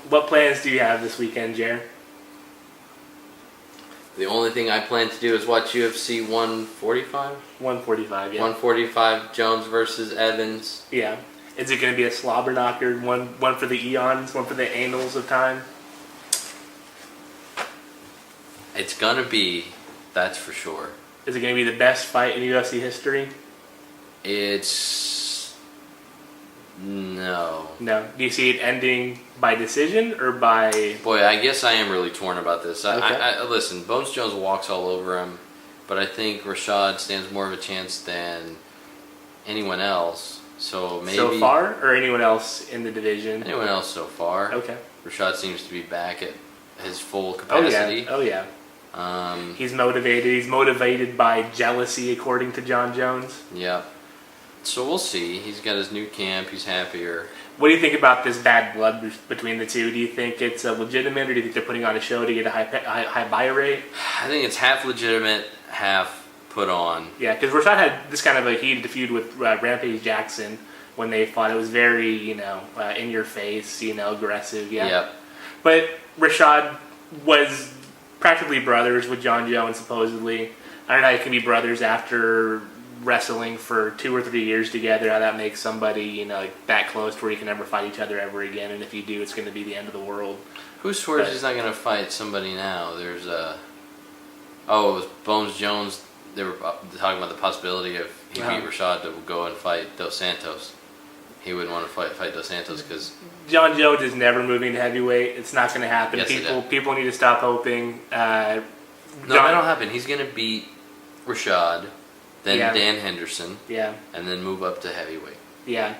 what plans do you have this weekend, Jer? The only thing I plan to do is watch UFC 145. 145, yeah. 145, Jones versus Evans. Yeah. Is it going to be a slobber knocker? One for the eons, one for the annals of time? It's gonna be, that's for sure. Is it going to be the best fight in UFC history? No. No. Do you see it ending by decision or by... Boy, I guess I am really torn about this. Okay. Listen, Bones Jones walks all over him, but I think Rashad stands more of a chance than anyone else. So maybe... So far? Or anyone else in the division? Anyone else so far. Okay. Rashad seems to be back at his full capacity. Oh, yeah. He's motivated. He's motivated by jealousy, according to Jon Jones. Yeah. So we'll see. He's got his new camp. He's happier. What do you think about this bad blood between the two? Do you think it's legitimate, or do you think they're putting on a show to get a high buy rate? I think it's half legitimate, half put on. Yeah, because Rashad had this kind of a heated feud with Rampage Jackson when they fought. It was very, in your face, aggressive. Yeah. Yep. But Rashad was practically brothers with Jon Jones, supposedly. I don't know how you can be brothers after wrestling for 2 or 3 years together, how that makes somebody, that close to where you can never fight each other ever again, and if you do, it's going to be the end of the world. Who swears he's not going to fight somebody now? There's it was Bones Jones. They were talking about the possibility of he beat Rashad to go and fight Dos Santos. He wouldn't want to fight Dos Santos because Jon Jones is never moving to heavyweight. It's not going to happen. Yes, people need to stop hoping. No, that'll happen. He's going to beat Rashad, then Dan Henderson, and then move up to heavyweight. Yeah.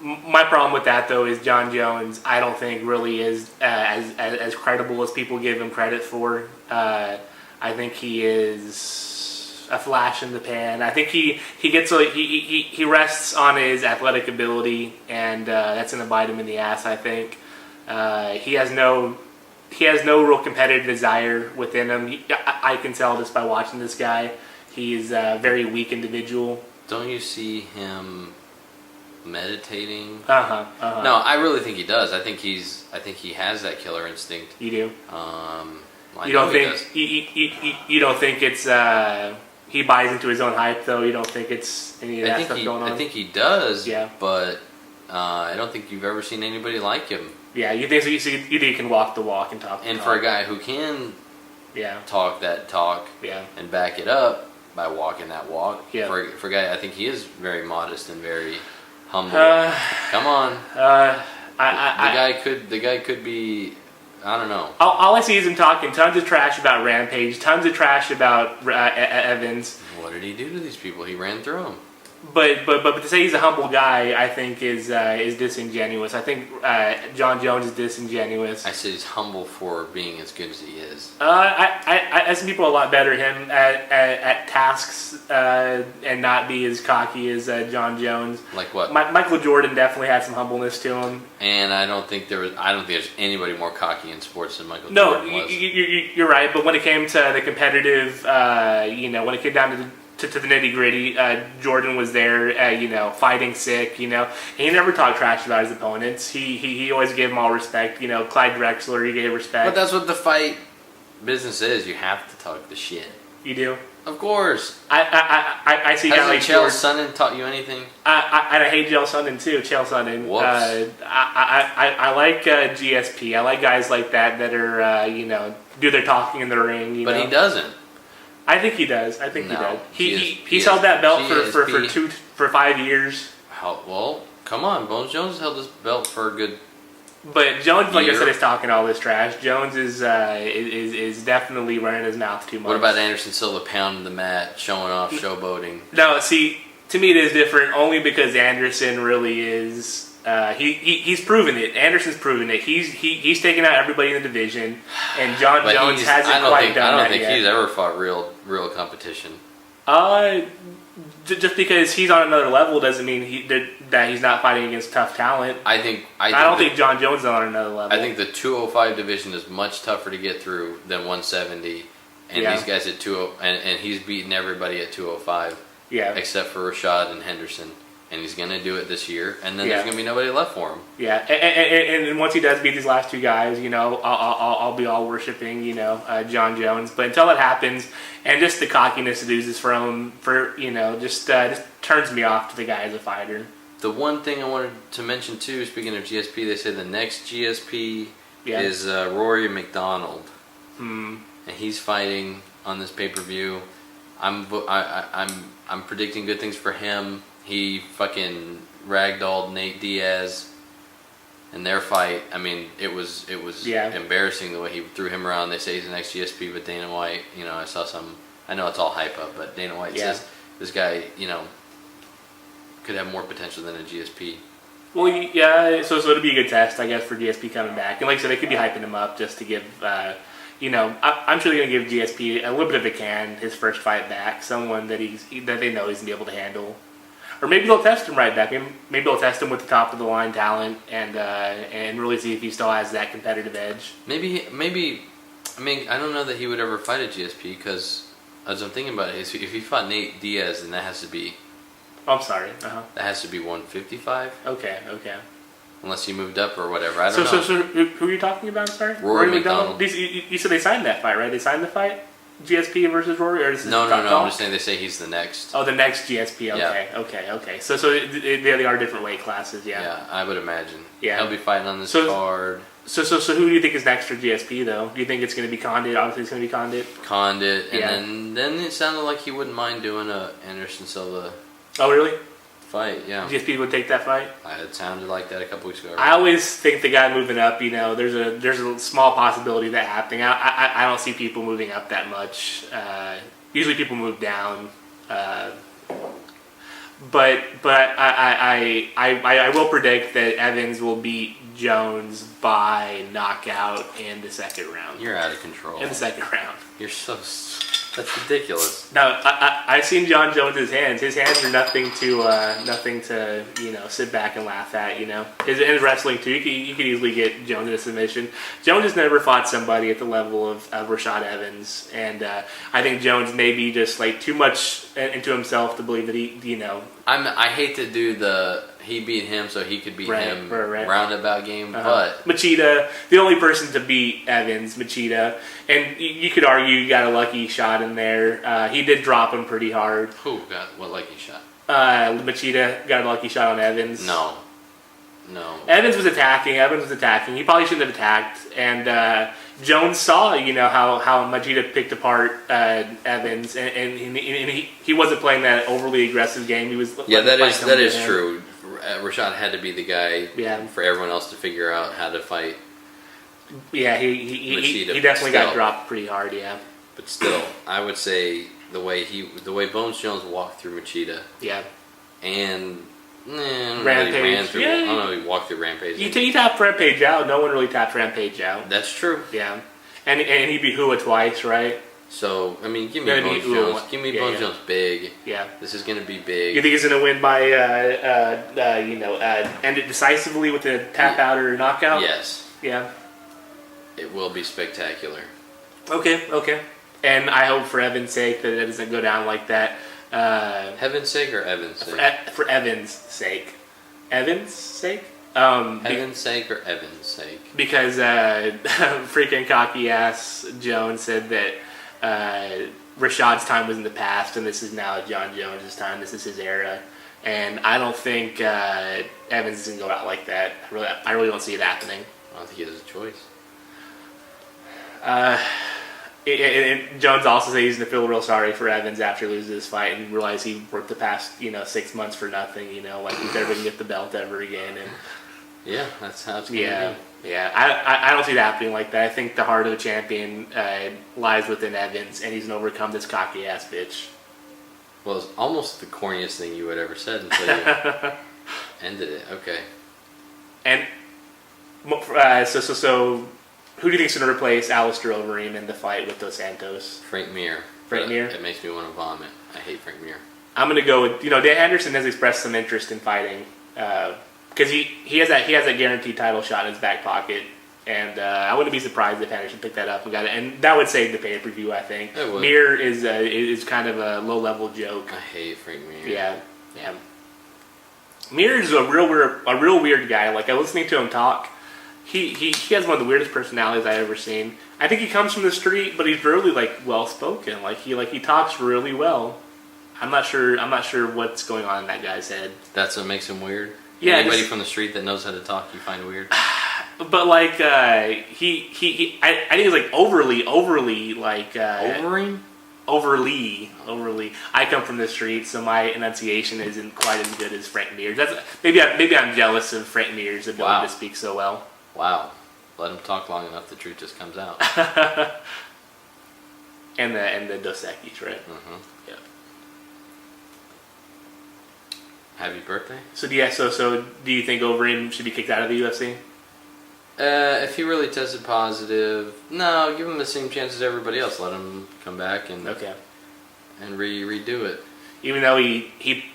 My problem with that, though, is Jon Jones, I don't think really is as credible as people give him credit for. I think he is a flash in the pan. I think he rests on his athletic ability, and that's going to bite him in the ass. I think he has no real competitive desire within him. I can tell just by watching this guy. He's a very weak individual. Don't you see him meditating? No, I really think he does. I think he has that killer instinct. You do. You don't think it's he buys into his own hype, though? You don't think it's any of that stuff going on? I think he does. Yeah. But I don't think you've ever seen anybody like him. Yeah, you think so? You think he can walk the walk and talk the talk. talk. For a guy who can talk that talk and back it up by walking that walk, for a guy, I think he is very modest and very humble. Come on. The guy could be, I don't know. All I see is him talking tons of trash about Rampage, tons of trash about Evans. What did he do to these people? He ran through them. But to say he's a humble guy, I think is disingenuous. I think Jon Jones is disingenuous. I said he's humble for being as good as he is. I see people a lot better him at tasks and not be as cocky as Jon Jones. Like what? Michael Jordan definitely had some humbleness to him. And I don't think there's anybody more cocky in sports than Michael Jordan was. You're right. But when it came to the competitive, when it came down to the nitty gritty, Jordan was there, fighting sick, and he never talked trash about his opponents. He always gave them all respect. Clyde Drexler, he gave respect. But that's what the fight business is. You have to talk the shit. You do? Of course. I see how Has Chael Sonnen taught you anything? I hate Chael Sonnen too. Chael Sonnen. Whoops. I like GSP. I like guys like that are do their talking in the ring. But he doesn't. I think he does. He does. He's held that belt for 5 years. Well, come on. Bones Jones held this belt for a good. But Jones, like I said, is talking all this trash. Jones is definitely running his mouth too much. What about Anderson Silva pounding the mat, showing off, showboating? No, see, to me it is different only because Anderson really is. He's proven it. Anderson's proven it. He's taken out everybody in the division, and Jon Jones hasn't quite done that yet. I don't think he's ever fought real competition. Just because he's on another level doesn't mean that he's not fighting against tough talent. I don't think Jon Jones is on another level. I think the 205 division is much tougher to get through than 170, and these guys at 20 and he's beaten everybody at 205. Yeah. Except for Rashad and Henderson. and he's going to do it this year, and then there's going to be nobody left for him. Yeah, and once he does beat these last two guys, I'll be all worshiping, Jon Jones. But until that happens, and just the cockiness that oozes from him, just turns me off to the guy as a fighter. The one thing I wanted to mention too, speaking of GSP, they say the next GSP is Rory McDonald, and he's fighting on this pay-per-view. I'm predicting good things for him. He fucking ragdolled Nate Diaz in their fight. I mean, it was embarrassing the way he threw him around. They say he's the next GSP, but Dana White, I saw some. I know it's all hype up, but Dana White says this guy, could have more potential than a GSP. Well, yeah. So it'll be a good test, I guess, for GSP coming back. And like I said, they could be hyping him up just to give. I'm sure they're going to give GSP a little bit of a can his first fight back, someone that they know he's going to be able to handle. Or maybe they'll test him right back. Maybe they'll test him with the top of the line talent and really see if he still has that competitive edge. Maybe. I mean, I don't know that he would ever fight a GSP because, as I'm thinking about it, if he fought Nate Diaz, then that has to be. Oh, I'm sorry. That has to be 155. Okay. Unless he moved up or whatever. I don't know. So who are you talking about? Sorry, Rory McDonald. You said they signed that fight, right? They signed the fight. GSP versus Rory, or is this No. I'm just saying they say he's the next. Oh, the next GSP. Okay, Yeah. Okay. So they are different weight classes. Yeah. Yeah, I would imagine. Yeah. He'll be fighting on this card. So who do you think is next for GSP though? Do you think it's going to be Condit? Obviously, it's going to be Condit. Condit, and then it sounded like he wouldn't mind doing a Anderson Silva. Oh, really? Fight, yeah. GSP would take that fight. It sounded like that a couple weeks ago. I always think the guy moving up, there's a small possibility of that happening. I don't see people moving up that much. Usually people move down. But I will predict that Evans will beat Jones by knockout in the second round. You're out of control. In the second round. You're so. That's ridiculous. Now I've seen Jon Jones' hands. His hands are nothing to sit back and laugh at. His wrestling too. You could easily get Jones in a submission. Jones has never fought somebody at the level of Rashad Evans, and I think Jones may be just like too much into himself to believe that he. I hate to do he beat him so he could beat him roundabout game, but Machida, the only person to beat Evans, Machida, and you could argue you got a lucky shot in there. He did drop him pretty hard. Who got what lucky shot? Machida got a lucky shot on Evans. No. Evans was attacking. He probably shouldn't have attacked. And Jones saw, how Machida picked apart Evans, and he wasn't playing that overly aggressive game. He was. That is true. Rashad had to be the guy for everyone else to figure out how to fight. Yeah, he definitely got dropped pretty hard. Yeah, but still, I would say the way Bones Jones walked through Machida. Yeah, and Rampage. I don't know if he walked through Rampage. You tapped Rampage out. No one really tapped Rampage out. That's true. Yeah, and he beat Hua twice, right? So, I mean, give me Bones Jones. Give me Bones Jones big. Yeah. This is going to be big. You think he's going to win by, end it decisively with a tap out or knockout? Yes. Yeah. It will be spectacular. Okay. And I hope for Evan's sake that it doesn't go down like that. Heaven's sake or Evan's sake? For Evan's sake. Evan's sake? Heaven's sake or Evan's sake? Because freaking cocky ass Jones said that Rashad's time was in the past, and this is now Jon Jones' time. This is his era, and I don't think Evans is gonna go out like that. I really don't see it happening. I don't think he has a choice. Jones also said he's gonna feel real sorry for Evans after he loses this fight and realize he worked the past 6 months for nothing. Like he's never gonna get the belt ever again. And yeah, that's how it's gonna be. Yeah, I don't see it happening like that. I think the heart of the champion lies within Evans, and he's going to overcome this cocky ass bitch. Well, it's almost the corniest thing you had ever said until you ended it. Okay. And so who do you think is going to replace Alistair Overeem in the fight with Dos Santos? Frank Mir. Frank Mir? It makes me want to vomit. I hate Frank Mir. I'm going to go with Dan Henderson has expressed some interest in fighting. Because he has that guaranteed title shot in his back pocket, and I wouldn't be surprised if Anderson picked that up and got it, and that would save the pay-per-view. I think Mir is kind of a low-level joke. I hate Frank Mir. Yeah. Mears is a real weird guy. Like, I listening to him talk. He has one of the weirdest personalities I've ever seen. I think he comes from the street, but he's really like well spoken. Like he talks really well. I'm not sure what's going on in that guy's head. That's what makes him weird. Yeah, anybody from the street that knows how to talk, you find weird. But like I think he's like overly like overly. I come from the street, so my enunciation isn't quite as good as Frank Mears. That's maybe I'm jealous of Frank Mears' ability to speak so well. Wow, let him talk long enough, the truth just comes out. and the Dos Equis, right? Mm-hmm. Yeah. Happy birthday. So do you think Overeem should be kicked out of the UFC? If he really tested positive, no, give him the same chance as everybody else. Let him come back and redo it. Even though he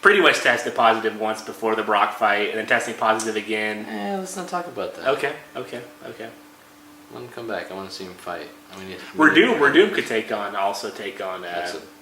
pretty much tested positive once before the Brock fight, and then testing positive again. Let's not talk about that. Okay. Let him come back. I want to see him fight. Werdum could take on. That's a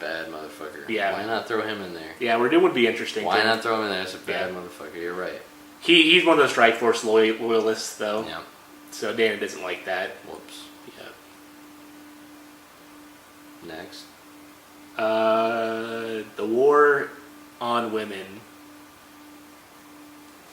bad motherfucker. Yeah. Why not throw him in there? Yeah, Werdum would be interesting. Why not throw him in there? That's a bad motherfucker. You're right. He's one of those Strikeforce loyalists, though. Yeah. So Dana doesn't like that. Whoops. Yeah. Next. The war on women.